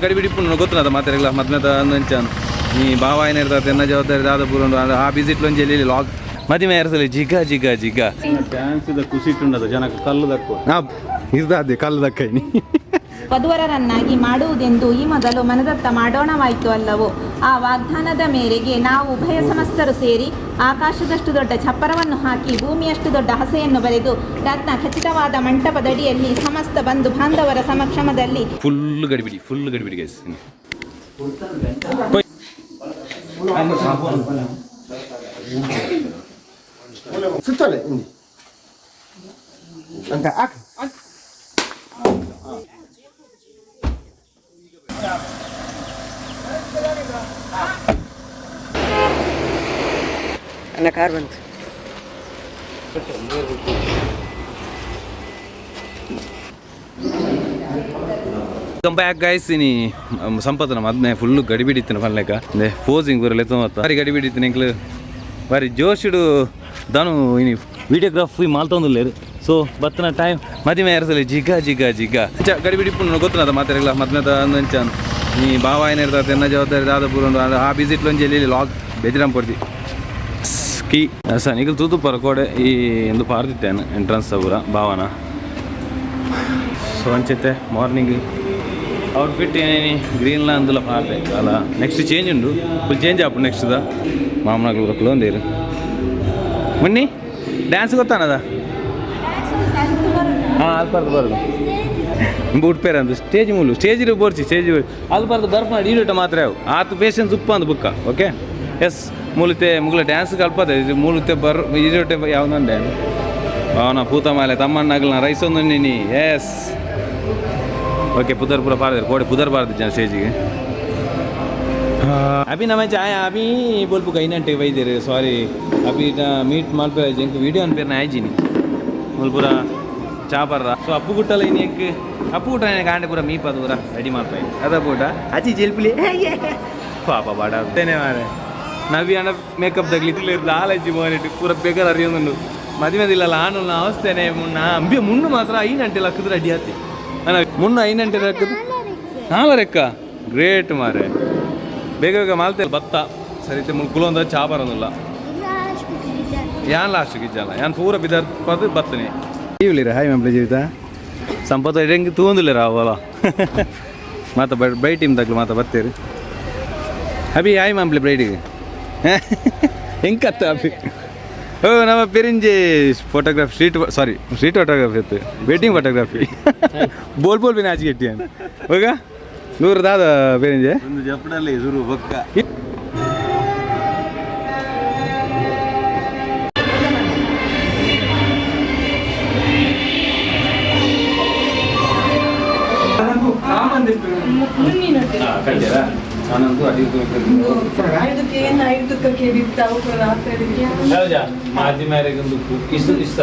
ಗಡಿಬಿಡಿ ಪುಣ್ಯ ಗೊತ್ತುನದ ಮಾತಾಡಿಲ್ಲ ಮದ್ಮೆದ ಅಂಚಾನು ನೀ ಬಾವ ಏನಿರ್ತದೆ ಎನ್ನ ಜವಾಬ್ದಾರಿ ದಾದ ಪೂರ ಆ ಬಿಸಿಟ್ಲೊಂಜಿ ಎಲ್ಲಿ ಲಾಗ್ ಮದುವೆ ಇರ್ತದೆ ಜಿಗ ಜಿಗ ಜಿಗ ಡ್ಯಾನ್ಸ್ ಖುಷಿಟ್ಟುಂಡದ ಜನಕ್ಕೆ ಕಲ್ಲು ದಕ್ಕು ಇರ್ದಾದೆ ಕಲ್ಲು ದಕ್ಕೈನಿ ವಧುವರರನ್ನಾಗಿ ಮಾಡುವುದೆಂದು ಈ ಮೊದಲು ಮನದತ್ತ ಮಾಡೋಣವಾಯಿತು ಅಲ್ಲವೋ. ಆ ವಾಗ್ದಾನದ ಮೇರೆಗೆ ನಾವು ಉಭಯ ಸಮಸ್ತರು ಸೇರಿ ಆಕಾಶದಷ್ಟು ದೊಡ್ಡ ಛಪ್ಪರವನ್ನು ಹಾಕಿ ಭೂಮಿಯಷ್ಟು ದೊಡ್ಡ ಹಸೆಯನ್ನು ಬರೆದು ರತ್ನ ಖಚಿತವಾದ ಮಂಟಪದಡಿಯಲ್ಲಿ ಸಮಸ್ತ ಬಂಧು ಬಾಂಧವರ ಸಮಕ್ಷಮದಲ್ಲಿ ಫುಲ್ ಗಡಿಬಿಡಿ ಗೈಸ್ ಸುತ್ತಲೆ ಅಂತ ಅನ್ನ ಕಾರ್ ಬಂತು ಬ್ಯಾಕ್ ಗೈಸ್ ಇನಿ ಸಂಪತ್ತನ ಮದ್ನೆ ಫುಲ್ಲು ಗಡಿಬಿಡಿತ್ತಿನ ಪನ್ಲೆಕ್ಕ ಅಂದ್ರೆ ಪೋಸಿಂಗ್ ಬರಲ್ಲ ಎತ್ತ ಬಾರಿ ಗಡಿಬಿಡಿತ್ತಿನ ಎಂಕ್ಲು ಬಾರಿ ಜೋಶುಡು ದಾನು ಇನಿ ವಿಡಿಯೋಗ್ರಾಫಿ ಮಾಲ್ತೊಂದುಲ್ಲೇರು ಸೊ ಬತ್ತನ ಟೈಮ್ ಮದುವೆ ಇರ್ತದೆ ಜಿಗ ಜಿಗ ಜಿಗ ಗಡಿಬಿಡಿ ಪುಣ್ಯ ಗೊತ್ತುನದ ಮಾತಾಡಿಲ್ಲ ಮದ್ಮೆದ ಅಂಚಾನು ನೀ ಬಾವ ಏನಿರ್ತದೆ ಎನ್ನ ಜವಾಬ್ದಾರಿ ದಾದ ಪೂರ ಆ ಬಿಸಿಟ್ಲೊಂಜಿ ಎಲ್ಲಿ ಲಾಗ್ ಬೆಜರಾಮ್ ಪಡ್ತಿ ಕೀ ಸ ನಿಗಲ್ ತೂತು ಪರಕೋಡೆ ಈ ಎಂದು ಪಾರ್ದಿತ್ತೇನೆ ಎಂಟ್ರೆನ್ಸ್ ಪೂರ ಭಾವನ ಸೊ ಅಂಚೈತೆ ಮಾರ್ನಿಂಗ್ ಔಟ್ಫಿಟ್ ಏನೇನಿ ಗ್ರೀನ್ಲ ಅಂದುಲ ಪಾರ್ದೆ ಅಲ್ಲ ನೆಕ್ಸ್ಟ್ ಚೇಂಜ್ ಉಂಡು ಫುಲ್ ಚೇಂಜ್ ಆಪು ನೆಕ್ಸ್ಟ್ದ ಮಾಮನಗಳು ರೊಕ್ಕಲು ಒಂದೇರು ಮಣ್ಣಿ ಡ್ಯಾನ್ಸ್ ಗೊತ್ತಾನದ ಹಾಂ ಅಲ್ಪಾರ್ದು ಬರೋದು ಬುಟ್ಪೇರ ಅಂದು ಸ್ಟೇಜ್ ಮೂಲು ಸ್ಟೇಜಿಗೆ ಬೋರ್ಚಿ ಸ್ಟೇಜ್ ಅಲ್ಪಾರ್ದು ಬರ್ಪ ಈಡೂಟ ಮಾತ್ರ ಯಾವ ಆತು ಪೇಷನ್ಸ್ ಉಪ್ಪ ಅಂದು ಬುಕ್ಕ ಓಕೆ ಎಸ್ ಮೂಲತೆ ಮುಗ್ಲ ಡ್ಯಾನ್ಸ್ ಕಲ್ಪದೆ ಮೂಲತೆ ಈಡೂಟೆ ಯಾವ್ದಂಡೆ ಅವನ ಪೂತಮಾಲೆ ತಮ್ಮಣ್ಣಗಲ್ನ ರೈಸ್ ಒಂದು ನೀ ಎಸ್ ಓಕೆ ಪುದರ್ ಪೂರ ಪಾರ್ದಾರೆ ಕೋಡೆ ಪುದರ್ ಪಾರ್ದು ಜನ ಸ್ಟೇಜಿಗೆ ಅಭಿ ನಮ್ಮ ಚಾಯ ಅಭಿ ಬೋಲ್ಪು ಕೈನಂಟೆ ವೈದ್ಯರು ಸಾರಿ ಅಭಿ ಮೀಟ್ ಮಾಲ್ಪೆ ಎಂಕ್ ವಿಡಿಯೋ ಅನ್ಪೇರ್ನ ಆಯ್ಜಿನಿ ಮುಲ್ಪುರ ಚಾಪರ್ರ ಸೊ ಅಪ್ಪು ಗುಟ್ಟಲ್ಲ ಇನ್ನೇಕ್ ಅಪ್ಪು ಗುಟ್ಟ ಕಾಂಡೆ ಪೂರ ಮೀಪದು ಪೂರ ರೆಡಿ ಮಾಡ್ಪಾಯಿ ಅದ ಪೂಟ ಅಚ್ಚಿ ಜೆಲ್ಪಿಲಿ ಪಾಪ ಬಾಡ ಅತ್ತೇನೆ ಮಾರೆ ನವಿ ಅಣ್ಣ ಮೇಕಪ್ ತಗ್ಲಿಲ್ಲ ಆಲಜ್ಜಿ ಮೋನಿಟ್ಟು ಪೂರ ಬೇಕಾರ ಅರಿಯೋದು ಮದುವೆದಿಲ್ಲ ಆನು ಅವಸ್ಥೆನೆ ಮುನ್ನ ಅಂಬಿ ಮುನ್ನು ಮಾತ್ರ 5 ಗಂಟೆ ಲಕ್ಕದ ರೆಡಿ ಆತಿ ಮುನ್ನ 5 ಗಂಟೆ ಲಕ್ಕದ ನಾಲ್ವರೆಕ್ಕ ಗ್ರೇಟ್ ಮಾರೆ ಬೇಗ ಬೇಗ ಮಾಲ್ತೆ ಬತ್ತ ಸರಿತೆ ಕುಲೊಂದ ಚಾಪರನ್ನುಲ್ಲ ಯಾನ್ ಲಾಸ್ಟ್ ಗಿಜ್ಜಲ್ಲ ಯಾನ್ ಪೂರ ಬಿದರ್ ಪದ ಬತ್ತನೆ ಇವ್ಲಿರ ಹಾಯ್ ಮೆಂಪ್ಲೆ ಜೀವಿತ ಸಂಪತ್ತು ಹೆಂಗೆ ತೂಂದಿಲ್ಲ ಅವಲ್ಲ ಮಾತ ಬ್ರೈ ಟೀಮ್ ತಗ್ಲು ಮಾತ ಬತ್ತೇರಿ ಅಭಿ ಹಾಯ್ ಮೆಂಪ್ಲೆ ಬ್ರೈಡಿಗೆ ಹೆಂಗತ್ತ ಅಭಿ ಓ ನಮ್ಮ ಪಿರಿಂಜಿ ಫೋಟೋಗ್ರಾಫಿ ಸ್ಟ್ರೀಟ್ ಫೋಟೋಗ್ರಾಫಿ ಇತ್ತು ವೆಡ್ಡಿಂಗ್ ಫೋಟೋಗ್ರಾಫಿ ಬೋಲ್ ಬಿನ ಆಚೆ ಗೆಟ್ಟಿ ಅಂತ ಹೋಗ 100 ದಾದ ಪಿರಿಂಜೆ ಒಂದು ಜಪ್ಪಡಲ್ಲಿ ಶುರು ಬೊಕ್ಕ ನಾನಂತೂ ಮಾತಿ ಮೇರೆಗೊಂದು ಇಷ್ಟ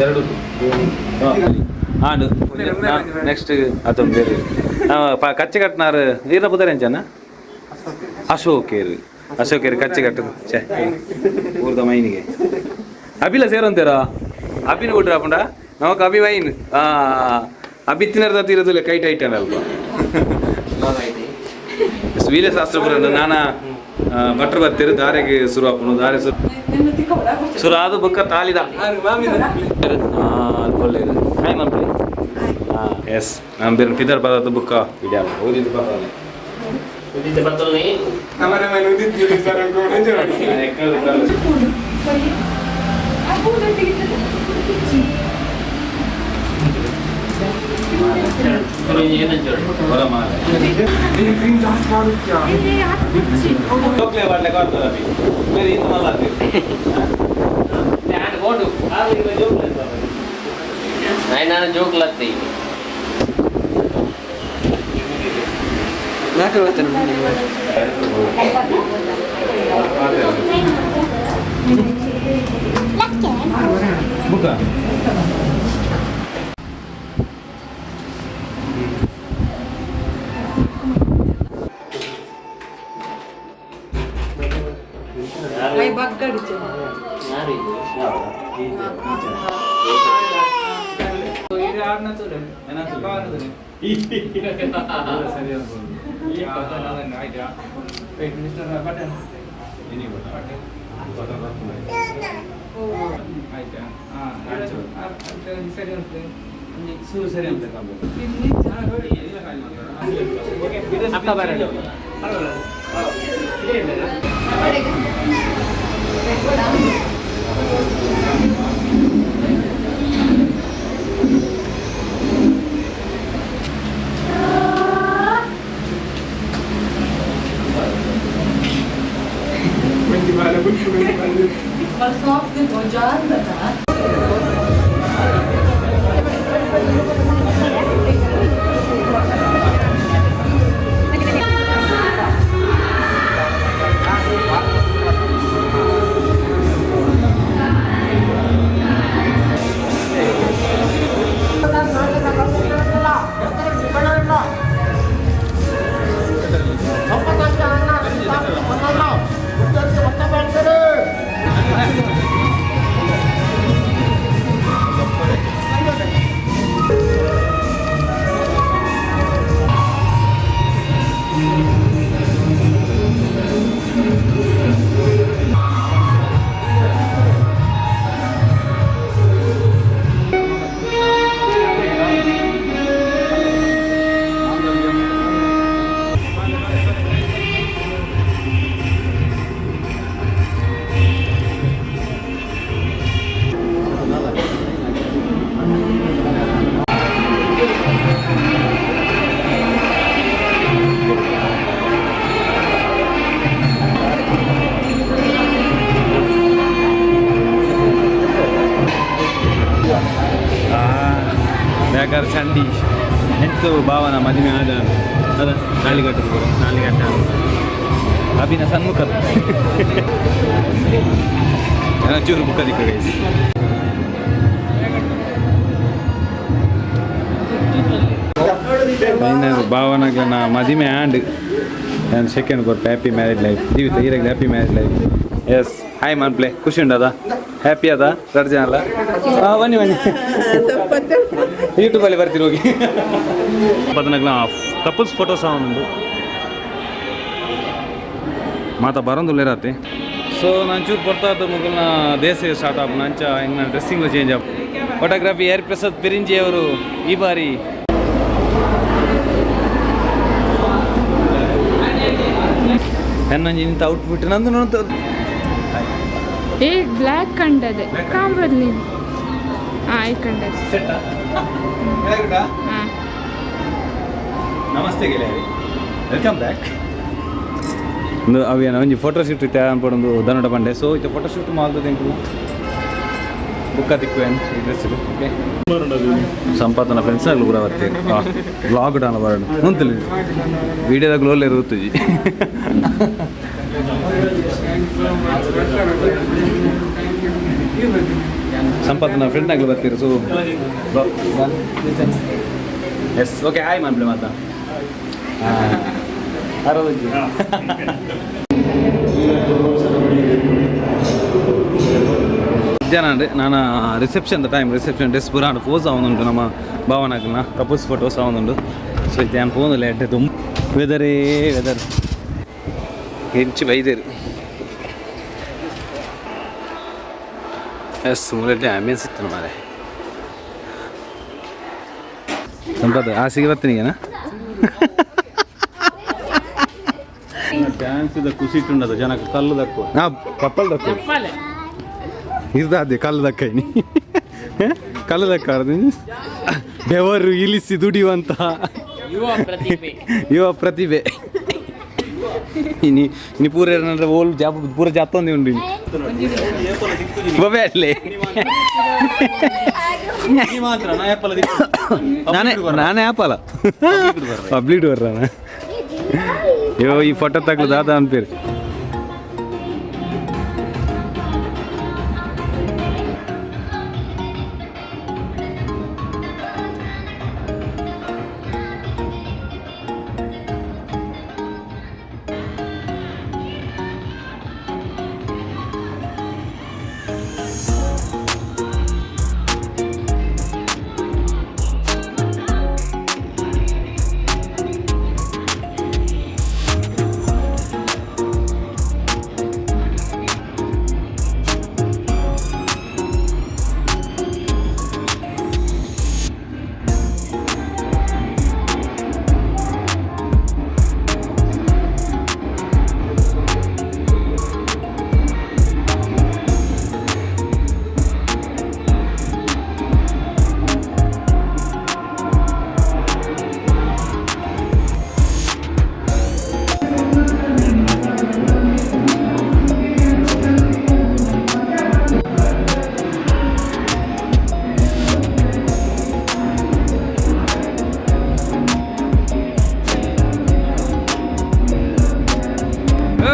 ಎರಡು ಹಾಡು ನೆಕ್ಸ್ಟ್ ಅದು ಬೇರೆ ಕಚ್ಚೆ ಕಟ್ಟಿನಾರು ಈರ ಬುದಾರೆ ಅಂಚನ ಅಶೋಕೇರು ಕಚ್ಚೆ ಕಟ್ಟದು ಛೇ ಊರ್ದ ಮೈನಿಗೆ ಅಭಿಲ ಸೇರಂತೀರ ಅಭಿನ ಕೊಟ್ರ ಪುಂಡ ನಮಕ್ ಅಭಿ ವೈನ್ ಅಭಿ ತಿನ್ನರ್ದ ತೀರದಿಲ್ಲ ಕೈ ಟೈಟ್ ಅಲ್ಪ ವೀರಶಾಸ್ತ್ರ ನಾನಾ ಭಟ್ರು ಬರ್ತೀರಿ ದಾರಿಗೆ ಶುರು ಹಾಕೊಂಡು ದಾರಿ ಶುರು ಆದ ಬುಕ್ಕ ತಾಲಿದ ಒಳ್ಳೆಯದು ಹಾಯ್ ಮಂಪ್ಲಿ ಹಾಂ ಎಸ್ ನಮ್ಮ ಬೇರೆ ಪಿದರ್ ಬರೋದು ಬುಕ್ಕ ವಿಡಿಯೋ ಓದಿದ್ದು ಬರ್ತದೆ ನಾನು ಜೋಕ್ಲತ್ತಿ ಸರಿ ಅನ್ಬೋದು ಆಯ್ತಾ ಬಟನ್ ಆಯ್ತಾ ಹಾಂ ಸರಿ ಅಂತ ಸೂರು ಸರಿ ಅಂತ ಅಕ್ಕ ಬರಲ್ಲ ಬೇಕಾದ್ರೆ ಚಂಡಿ ಎಂತು ಭಾವನ ಮದುವೆ ಆದ ಅದ ನಾಲಿಗಟ್ಟು ನಾಲಿಗಟ್ಟ ಅಭಿನ ಸನ್ಮುಖದ ಚೂರು ಮುಖದಿಕ್ಕ ಗೈಸ್ ಭಾವನಾಗ ನಾ ಮದುವೆ ಆಂಡ್ ನಾನು ಸೆಕೆಂಡ್ ಕೊಟ್ಟು ಹ್ಯಾಪಿ ಮ್ಯಾರೇಜ್ ಲೈಫ್ ಜೀವಿತ ಈರಾಗಲಿ ಹ್ಯಾಪಿ ಮ್ಯಾರೇಜ್ ಲೈಫ್ ಎಸ್ ಹಾಯ್ ಮನ್ಪ್ಲೆ ಖುಷಿ ಉಂಟದ ಹ್ಯಾಪಿ ಅದ ರಡ್ಜ ಅಲ್ಲ ಬನ್ನಿ ಬನ್ನಿ ಯೂಟ್ಯೂಬಲ್ಲಿ ಬರ್ತೀರಿ ಹೋಗಿ ಪದನಾಗ್ಲ ಕಪಲ್ಸ್ ಫೋಟೋ ಸಹ ಒಂದು ಮಾತಾ ಬರೋದಿಲ್ಲ ಇರತ್ತೆ ಸೊ ನಾನು ಚೂರು ಬರ್ತಾ ಮುಗಲ್ನ ದೇಶ ಸ್ಟಾರ್ಟ್ ಆಪ್ ನಂಚ ಹಿಂಗೆ ನಾನು ಡ್ರೆಸ್ಸಿಂಗ್ ಚೇಂಜ್ ಆಪ್ ಫೋಟೋಗ್ರಫಿ ಹರಿ ಪ್ರಸಾದ್ ಪಿರಿಂಜಿ ಅವರು ಈ ಬಾರಿ ಹೆಣ್ಣಂಜಿ ನಿಂತ ಔಟ್ಫಿಟ್ ನಂದು ನೋಡ್ತ ಬ್ಲ್ಯಾಕ್ ಕಂಡದೆ ಕಾಂಬದ್ ನೀನು ಆಯ್ ಕಂಡದೆ ಹಾಂ ನಮಸ್ತೆ ಗೆಳೆಯರಿ ವೆಲ್ಕಮ್ ಬ್ಯಾಕ್ ಒಂದು ಅವೇನು ಒಂಜಿ ಫೋಟೋ ಶೂಟ್ ಇತ್ತೆ ಅನ್ಪಡೊಂದು ಧನುಡ ಬಂಡೆ ಸೊ ಇದು ಫೋಟೋ ಶೂಟ್ ಮಾಡ್ತದೆ ಎಂಕು ಬುಕ್ಕ ತಿಕ್ಕುವೇನು ಈ ಡ್ರೆಸ್ ಓಕೆ ಸಂಪಾದನ ಫ್ರೆಂಡ್ಸ್ ಆಗಲು ಕೂಡ ಬರ್ತೀವಿ ಬ್ಲಾಗ್ ಡಾನ ಬರೋಣ ಮುಂತಿಲ್ಲ ವೀಡಿಯೋದಾಗ ಲೋಲ್ ಇರುತ್ತೀವಿ ಸಂಪಾದನ ಫ್ರೆಂಡ್ ಆಗಲು ಬರ್ತೀರಿ ಸೊ ಎಸ್ ಓಕೆ ಹಾಯ್ ಮಾಡ್ಬಿಡಿ ಮಾತಾ ಅರವತ್ತು ಮಧ್ಯಾಹ್ನ ಅಂದರೆ ನಾನು ರಿಸೆಪ್ಷನ್ ರಿಸೆಪ್ಷನ್ ಡ್ರೆಸ್ ಪೂರ ಫೋಸ್ ಅವನುಂಟು ನಮ್ಮ ಭಾವನಾಗನ ಕಪಲ್ಸ್ ಫೋಟೋಸ್ ಅವನುಂಟು ಸೊ ಇದು ನಾನು ಫೋನಲ್ಲಿ ಎಡ್ಡೆ ತುಂಬ ವೆದರೇ ವೆದರ್ ಹೆಚ್ಚು ಬೈದೇರು ಎಸ್ ಮೂಲೆಡ್ಡೆ ಆಂಬಿಯನ್ಸ್ ಇತ್ತು ಮಾರೆ ಸಂಪಾದ ಆಸೆಗೆ ಬರ್ತೀನಿಗೇನಾ ಡ್ಯಾನ್ಸ್ ಖುಷಿ ಇಟ್ಟುಂಡದ ಜನಕ್ಕೆ ಕಲ್ಲು ದಕ್ಕು ನಾ ಕಪ್ಪಲ್ ದಕ್ಕು ಇರ್ದಾದೆ ಕಲ್ಲು ದಕ್ಕೈನಿ ಕಲ್ಲು ದಕ್ಕಾರದು ಬೆವರು ಇಳಿಸಿ ದುಡಿಯುವಂತ ಯುವ ಪ್ರತಿಭೆ ಇನಿ ಪೂರ ಏನಂದ್ರೆ ಓಲ್ ಜಾಬ್ ಪೂರ ಜಾತೊಂದಿ ಉಂಡು ಬೊಬೆ ಅಲ್ಲೇ ನಾನೇ ಆಪಲ್ಲ ಪಬ್ಲಿಕ್ ಬರ್ರಾನ ಅಯ್ಯೋ ಈ ಫೋಟೋ ತಗ್ಲು ದಾದ ಅನ್ಪೇರು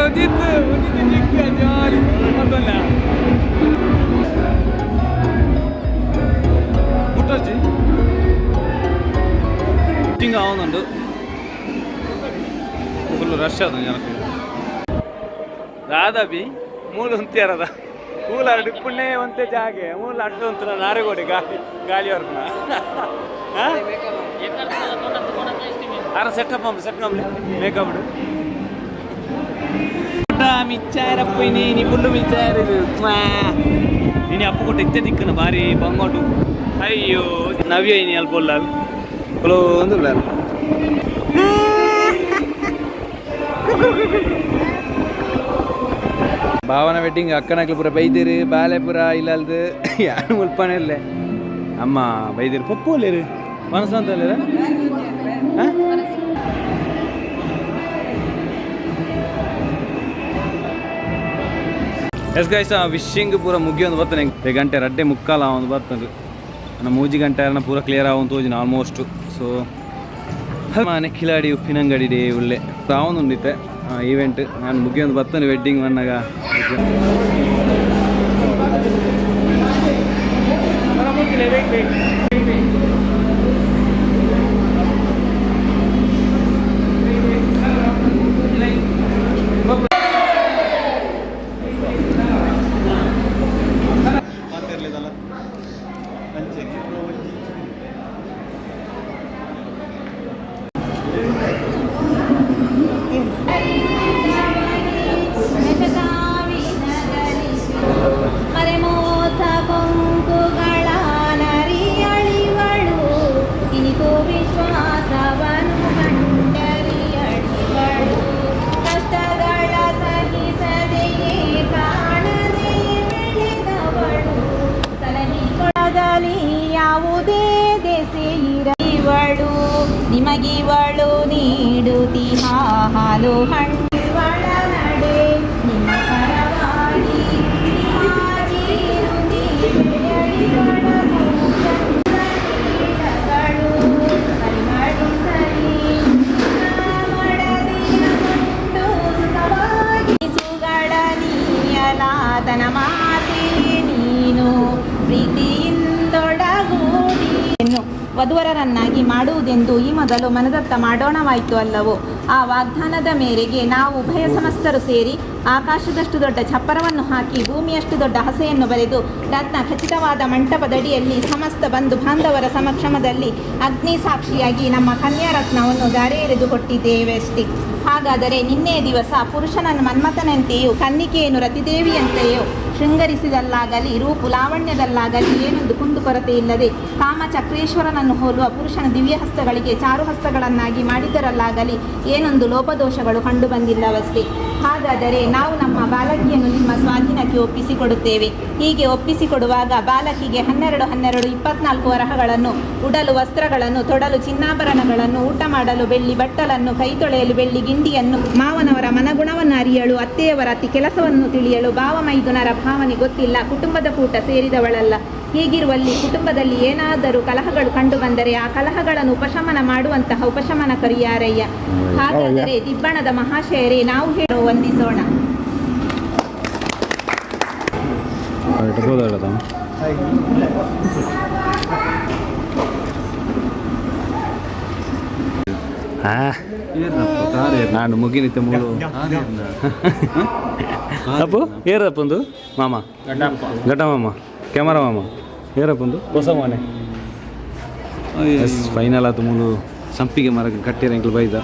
ಉದಿತ್ತು ಚಿಕ್ಕ ಜಾಲಿ ಮತ್ತೊಲ್ಲ ಮುಟ್ಟೋಜಿ ಹಿಂಗ ಅವನೊಂದು ಫುಲ್ ರಶ್ ಅದು ಜನಕ್ಕೆ ದಾದಾಬಿ ಮೂಲ ಹೊಂತಿಯಾರದ ಮೂಲ ಡಿಪ್ಪುಣ್ಣೆ ಒಂತೆ ಜಾಗೆ ಮೂಲ ಅಡ್ಡು ಅಂತ ನಾರೆಗೋಡಿ ಗಾಳಿ ಅವ್ರನ್ನ ಅರ ಸೆಟಪ್ ಮೇಕಪ್ ಮಿಚ್ಚಾರಪ್ಪಯ್ಯನೇ ನೀ ಫುಲ್ಲು ಮಿಚ್ಚಾರ ನೀನು ಅಪ್ಪು ಕೊಟ್ಟು ಎತ್ತೆ ದಿಕ್ಕನ ಭಾರಿ ಬಂಗೋಟು ಅಯ್ಯೋ ನವ್ಯ ನೀ ಅಲ್ಪ ಫುಲ್ಲು ಒಂದು ಭಾವನ ವೆಡ್ಡಿಂಗ್ ಅಕ್ಕನಕ್ಲು ಪೂರ ಬೈದಿರು ಬಾಲೆ ಪೂರ ಇಲ್ಲಲ್ದು ಯಾರು ಮುಲ್ಪನೇ ಇಲ್ಲ ಅಮ್ಮ ಬೈದಿರು ಪಪ್ಪು ಅಲ್ಲಿರು ಮನಸ್ಸು ಅಂತ ಅಲ್ಲಿರ ಎಸ್ ಗೈಸ್ ವಿಶಿಂಗ್ ಪೂರ ಮುಗಿಯೊಂದು ಬರ್ತಾನೆ ಗಂಟೆ ರಡ್ಡೆ ಮುಕ್ಕಾಲ ಒಂದು ಬರ್ತದೆ ನನ್ನ ಮೂಜಿ ಗಂಟೆ ಪೂರ ಕ್ಲಿಯರ್ ಆಗೋದು ತೋಜಿನ ಆಲ್ಮೋಸ್ಟ್ ಸೊ ಮನೆ ಕಿಲಾಡಿ ಉಪ್ಪಿನಂಗಡಿ ಡೇ ಒಳ್ಳೆ ರಾವೊಂದುಂಡಿತ್ತೆ ಈವೆಂಟ್ ನಾನು ಮುಗಿಯೊಂದು ಬರ್ತಾನೆ ವೆಡ್ಡಿಂಗ್ ಮನ್ನಾಗ ಯಾವುದೇ ದೇಸಿರವಳು ನಿಮಗಿವಳು ನೀಡುತ್ತಿ ಹಾಲು ಹಣ್ಣುಗಳ ನಡೆ ನಿಮ್ಮ ಪರವಾಗಿ ಸುಗಳ ನೀಯಲಾತನ ಮಾತೆ ನೀನು ಪ್ರೀತಿಯಿಂದೊಡಗೂಡಿ ವಧುವರರನ್ನಾಗಿ ಮಾಡುವುದೆಂದು ಈ ಮೊದಲು ಮನದತ್ತ ಮಾಡೋಣವಾಯಿತು ಅಲ್ಲವೋ. ಆ ವಾಗ್ದಾನದ ಮೇರೆಗೆ ನಾವು ಉಭಯ ಸಮಸ್ತರು ಸೇರಿ ಆಕಾಶದಷ್ಟು ದೊಡ್ಡ ಛಪ್ಪರವನ್ನು ಹಾಕಿ ಭೂಮಿಯಷ್ಟು ದೊಡ್ಡ ಹಸೆಯನ್ನು ಬರೆದು ರತ್ನ ಖಚಿತವಾದ ಮಂಟಪದಡಿಯಲ್ಲಿ ಸಮಸ್ತ ಬಂಧು ಬಾಂಧವರ ಸಮಕ್ಷಮದಲ್ಲಿ ಅಗ್ನಿ ಸಾಕ್ಷಿಯಾಗಿ ನಮ್ಮ ಕನ್ಯಾ ರತ್ನವನ್ನು ಗಾರೆ ಎರೆದು ಕೊಟ್ಟಿದ್ದೇವೆಷ್ಟೇ. ಹಾಗಾದರೆ ನಿನ್ನೆ ದಿವಸ ಪುರುಷನನ್ನು ಮನ್ಮಥನಂತೆಯೂ ಕನ್ನಿಕೆಯನ್ನು ರತಿದೇವಿಯಂತೆಯೂ ಶೃಂಗರಿಸಿದಲ್ಲಾಗಲಿ ರೂಪು ಲಾವಣ್ಯದಲ್ಲಾಗಲಿ ಏನೊಂದು ಕುಂದುಕೊರತೆ ಇಲ್ಲದೆ ಕಾಮಚಕ್ರೇಶ್ವರನನ್ನು ಹೋಲುವ ಪುರುಷನ ದಿವ್ಯ ಹಸ್ತಗಳಿಗೆ ಚಾರು ಹಸ್ತಗಳನ್ನಾಗಿ ಮಾಡಿದರಲ್ಲಾಗಲಿ ಏನೊಂದು ಲೋಪದೋಷಗಳು ಕಂಡುಬಂದಿಲ್ಲವಷ್ಟೇ. ಹಾಗಾದರೆ ನಾವು ನಮ್ಮ ಬಾಲಕಿಯನ್ನು ನಿಮ್ಮ ಸ್ವಾಧೀನಕ್ಕೆ ಒಪ್ಪಿಸಿಕೊಡುತ್ತೇವೆ. ಹೀಗೆ ಒಪ್ಪಿಸಿಕೊಡುವಾಗ ಬಾಲಕಿಗೆ 12 24 ವರಹಗಳನ್ನು, ಉಡಲು ವಸ್ತ್ರಗಳನ್ನು, ತೊಡಲು ಚಿನ್ನಾಭರಣಗಳನ್ನು, ಊಟ ಮಾಡಲು ಬೆಳ್ಳಿ ಬಟ್ಟಲನ್ನು, ಕೈ ತೊಳೆಯಲು ಬೆಳ್ಳಿ ಗಿಂಡಿಯನ್ನು, ಮಾವನವರ ಮನಗುಣವನ್ನು ಅರಿಯಲು, ಅತ್ತೆಯವರ ಅತಿ ಕೆಲಸವನ್ನು ತಿಳಿಯಲು, ಭಾವ ಮೈದುನರ ಭಾವನೆ ಗೊತ್ತಿಲ್ಲ, ಕುಟುಂಬದ ಕೂಟ ಸೇರಿದವಳಲ್ಲ. ಹೀಗಿರುವಲ್ಲಿ ಕುಟುಂಬದಲ್ಲಿ ಏನಾದರೂ ಕಲಹಗಳು ಕಂಡುಬಂದರೆ ಆ ಕಲಹಗಳನ್ನು ಉಪಶಮನ ಮಾಡುವಂತಹ ಉಪಶಮನಕರು ಯಾರಯ್ಯ? ಹಾಗಾದರೆ ದಿಬ್ಬಣದ ಮಹಾಶಯರೇ, ನಾವು ಹೇಳೋ ವಂದಿಸೋಣ. ನಾನು ಮುಗಿನಿತ್ತ ಮೂಲು ಅಪ್ಪು ಏರಪ್ಪಂದು ಮಾಮ ಗಡ್ಡ ಮಾಮ ಕ್ಯಾಮರಾ ಮಾಮ ಏರಪ್ಪಂದು ಹೊಸ ಮನೆ ಫೈನಲ್ ಆತು ಮೂಲು ಸಂಪಿಗೆ ಮರ ಕಟ್ಟಿರ ಎಂಕ್ಲು ಬೈದ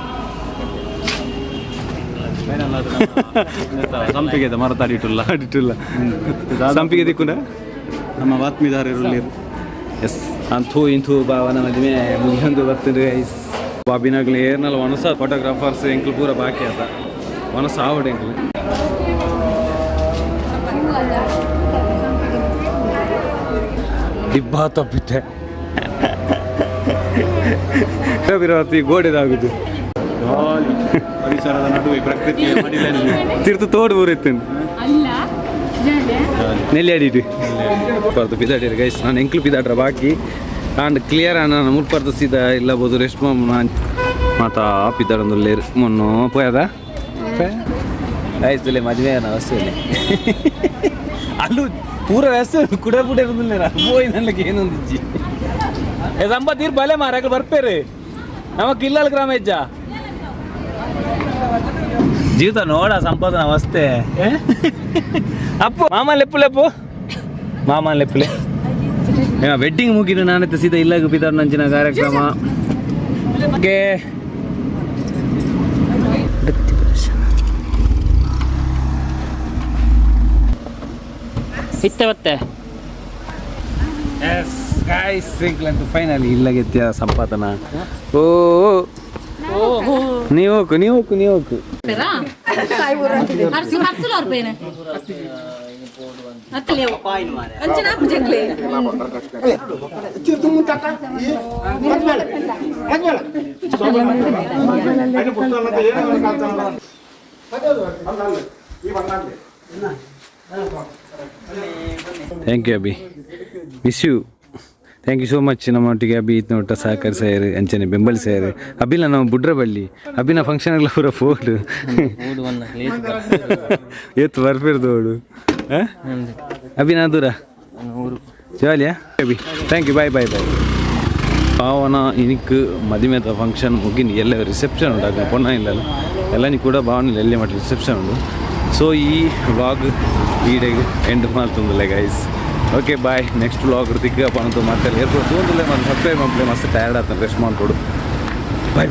ಸಂಪಿಗೆ ಮರ ತಾಡಿಟ್ಟಿಲ್ಲ ಸಂಪಿಗೆ ದಿಕ್ಕುನ ನಮ್ಮ ಬಾತ್ಮೀದಾರರು ಎಸ್ ಅಂತೂ ಇಂತೂ ಭಾವನ ಮದುವೆ ಮುಗಿಯೊಂದು ಬರ್ತೀನಿ ಐಸ್ ಬಾಬಿನಾಗ್ಲಿ ಏರ್ನಲ್ಲ ಒನಸ ಫೋಟೋಗ್ರಾಫರ್ಸ್ ಎಂಕ್ಲು ಪೂರ ಬಾಕಿ ಆತ ಒನಸ ಆವಡೆ ಎಂಕ್ಲು ಡಿಬ್ಬ ತಪ್ಪಿತ್ತೆ ವಿರೋತಿ ಗೋಡೆದಾಗುದು ಪರಿಸರದ ನಡುವೆ ಪ್ರಕೃತಿ ತಿರ್ತು ತೋಡು ಊರಿತ್ತೇನೆ ನೆಲ್ಲಿ ಆಡಿಟ್ಟು ಬರ್ದು ಬಿದ್ದಾಡಿರಿ ಗೈಸ್ ನಾನು ಎಂಕ್ಲು ಬಿದ್ದಾಡ್ರ ಬಾಕಿ ಆಂಡ್ ಕ್ಲಿಯರ್ ನಾನು ಮುಟ್ಪರ್ದು ಸೀದಾ ಇಲ್ಲಬೋದು ರೆಸ್ಟ್ ಮಾತಾ ಪಿದ್ದಾಡೊಂದು ಲೇರು ಮೊನ್ನು ಪೋಯದ ಆಯ್ತುಲೆ ಮದುವೆ ಅವಸ್ಥೆ ಅಲ್ಲೂ ಪೂರ ವ್ಯವಸ್ಥೆ ಕುಡ ಪುಡ ಇರೋದಿಲ್ಲ ಹೋಯ್ ನನಗೆ ಏನೊಂದಿಜ್ಜಿ ಸಂಪತ್ತೀರ್ ಬಲೆ ಮಾರಾಗ ಬರ್ಪೇರಿ ನಮಗ್ ಕಿಲ್ಲಲ್ ಗ್ರಾಮ ಹೆಜ್ಜ ಜೀವಿತ ನೋಡ ಸಂಪಾದನ ಅವಸ್ಥೆ ಅಪ್ಪು ಮಾಮ ಲೆಪ್ಪು ಮಾಮ ಲೆಪ್ಪುಲೆ ವೆಡ್ಡಿಂಗ್ ಮುಗಿದು ನಾನೈತೆ ಸೀದಾ ಇಲ್ಲಾಗ ಪಿತಾರ್ ನಂಚಿನ ಕಾರ್ಯಕ್ರಮ ಓಕೆ ಮತ್ತೆ ಎಸ್ ಗಾಯ್ಸ್ ಸಿಂಕ್ಲಂತೂ ಫೈನಲಿ ಇಲ್ಲಾಗೆತ್ಯ ಸಂಪಾದನ ಓ ನೀವು ಹೋಗು thank you Abhi miss you thank you so much ನಮ್ಮೊಟ್ಟಿಗೆ ಅಭಿ ಇತ್ನೊಟ್ಟ ಸಹಕರಿಸ್ಯಾರು ಅಂಚನೆ ಬೆಂಬಲಿಸ್ಯಾರು ಅಭಿಲ ನಾವು ಬುಡ್ರಬಳ್ಳಿ ಅಭಿನ ಫಂಕ್ಷನ್ಗಳ ಪೂರ ಫೋಟು ಎತ್ತು ಬರ್ಪಿರ್ದೋಡು ಅಭಿನ ದೂರ ಜಾಲಿಯಾ Abhi thank you bye Bhavana ಇನಿಕ್ ಮದುವೆದ ಫಂಕ್ಷನ್ ಮುಗಿನ ಎಲ್ಲ ರಿಸೆಪ್ಷನ್ ಉಂಟು ಆಗ ಪೊಣ್ಣ ಇಲ್ಲಲ್ಲ ಎಲ್ಲ ಕೂಡ ಭಾವನ ಎಲ್ಲೇ ಮಾಡಿ ರಿಸೆಪ್ಷನ್ ಉಂಟು ಸೊ ಈ ವ್ಲಾಗ್ ಈಡೆಗೆ ಎಂಡ್ ಮಾಡ್ತಂದಿಲ್ಲ guys okay bye next vlog ದಿಕ್ಕಪ್ಪ ಅಂತ ಮಾತಾಡಿ ಏರ್ಪೋರ್ಟ್ ತೊಂದಿಲ್ಲ ಮತ್ತು ಸಬ್ಸ್ಕ್ರೈಬ್ ಮಾಡ್ಲಿ ಮಸ್ತ್ ಟಯರ್ಡ್ ಆಗ್ತಾನೆ ರೆಸ್ಟ್ ಮಾಡಿಕೊಡು ಬಾಯ್